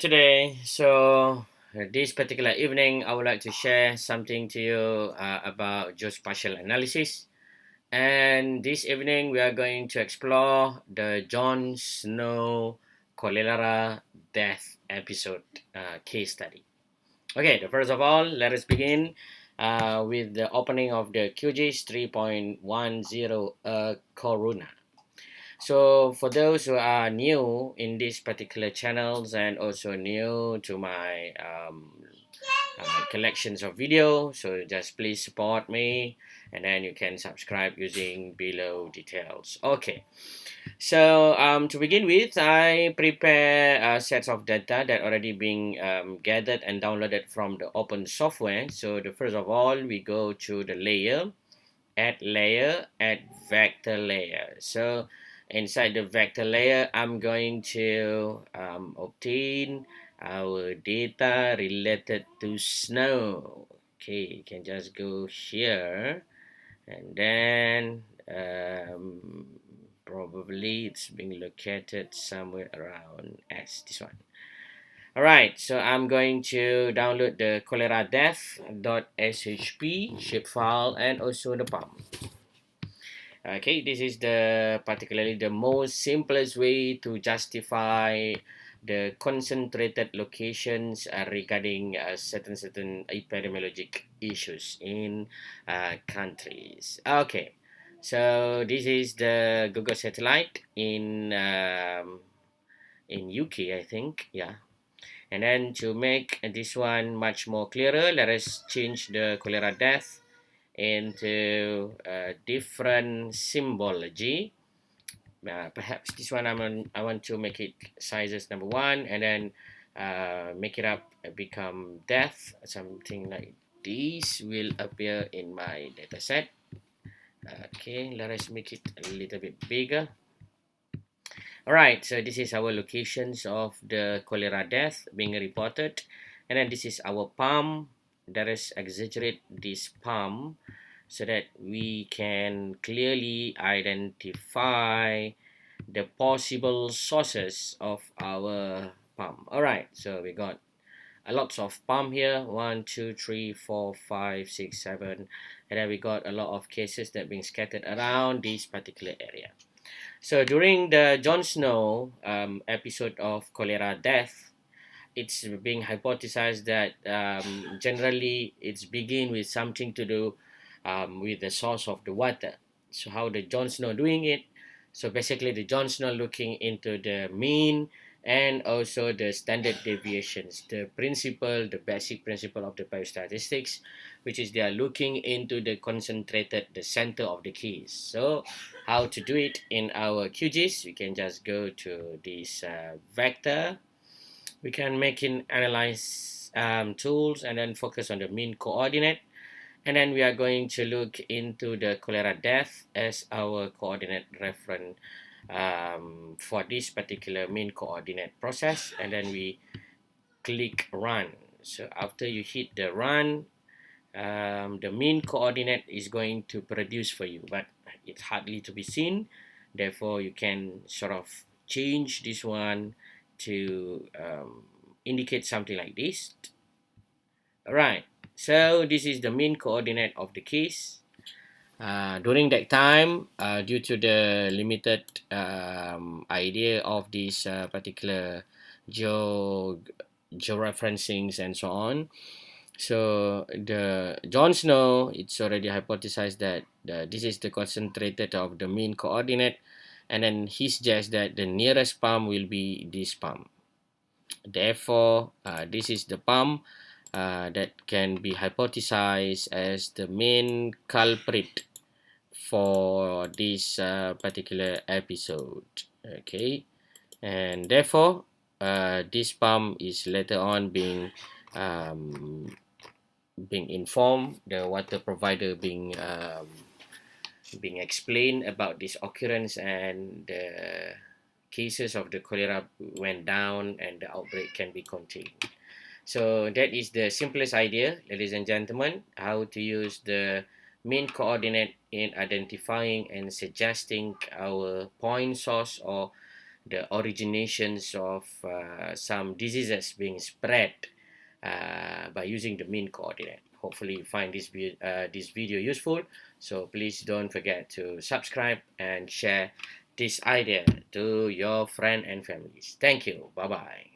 today. This particular evening, I would like to share something to you about geospatial analysis. And this evening, we are going to explore the John Snow cholera death episode case study. Okay, the first of all, let us begin with the opening of the QGIS 3.10 Corona. So for those who are new in these particular channels and also new to my collections of video, so just please support me and then you can subscribe using below details. Okay, so to begin with, I prepare sets of data that already being gathered and downloaded from the open software. So the first of all, we go to the layer, add vector layer. So inside the vector layer, I'm going to obtain our data related to snow. Okay, you can just go here and then probably it's being located somewhere around S, this one. Alright, so I'm going to download the cholera death.shp shapefile and also the PAM. Okay, this is particularly the most simplest way to justify the concentrated locations regarding certain epidemiologic issues in countries. Okay, so this is the Google satellite in UK, I think. Yeah. And then to make this one much more clearer, let us change the cholera death into different symbology. Perhaps this one I want to make it sizes number 1 and then make it up become death. Something like this will appear in my data set. Okay, let us make it a little bit bigger. Alright, so this is our locations of the cholera death being reported, and then this is our palm. Let us exaggerate this palm so that we can clearly identify the possible sources of our palm. Alright, so we got a lots of palm here, 1 2 3 4 5 6 7, and then we got a lot of cases that being scattered around this particular area. So during the Jon Snow episode of cholera death, it's being hypothesized that generally it's begin with something to do with the source of the water. So how the Jon Snow doing it? So basically the Jon Snow looking into the mean and also the standard deviations, the basic principle of the biostatistics, which is they are looking into the center of the keys. So how to do it in our QGIS? We can just go to this vector. We can make in analyze tools and then focus on the mean coordinate. And then we are going to look into the cholera death as our coordinate reference for this particular mean coordinate process. And then we click run. So after you hit the run, the mean coordinate is going to produce for you, but it's hardly to be seen. Therefore, you can sort of change this one to indicate something like this. Alright, so this is the mean coordinate of the case. During that time, due to the limited idea of this particular georeferencings and so on, so the Jon Snow, it's already hypothesized that this is the concentrated of the mean coordinate, and then he suggests that the nearest palm will be this palm. Therefore, this is the palm that can be hypothesized as the main culprit for this particular episode. Okay, and therefore, this palm is later on being informed, the water provider being explained about this occurrence, and the cases of the cholera went down and the outbreak can be contained. So that is the simplest idea, ladies and gentlemen, how to use the mean coordinate in identifying and suggesting our point source or the originations of some diseases being spread by using the mean coordinate. Hopefully you find this video useful. So please don't forget to subscribe and share this idea to your friends and families. Thank you. Bye-bye.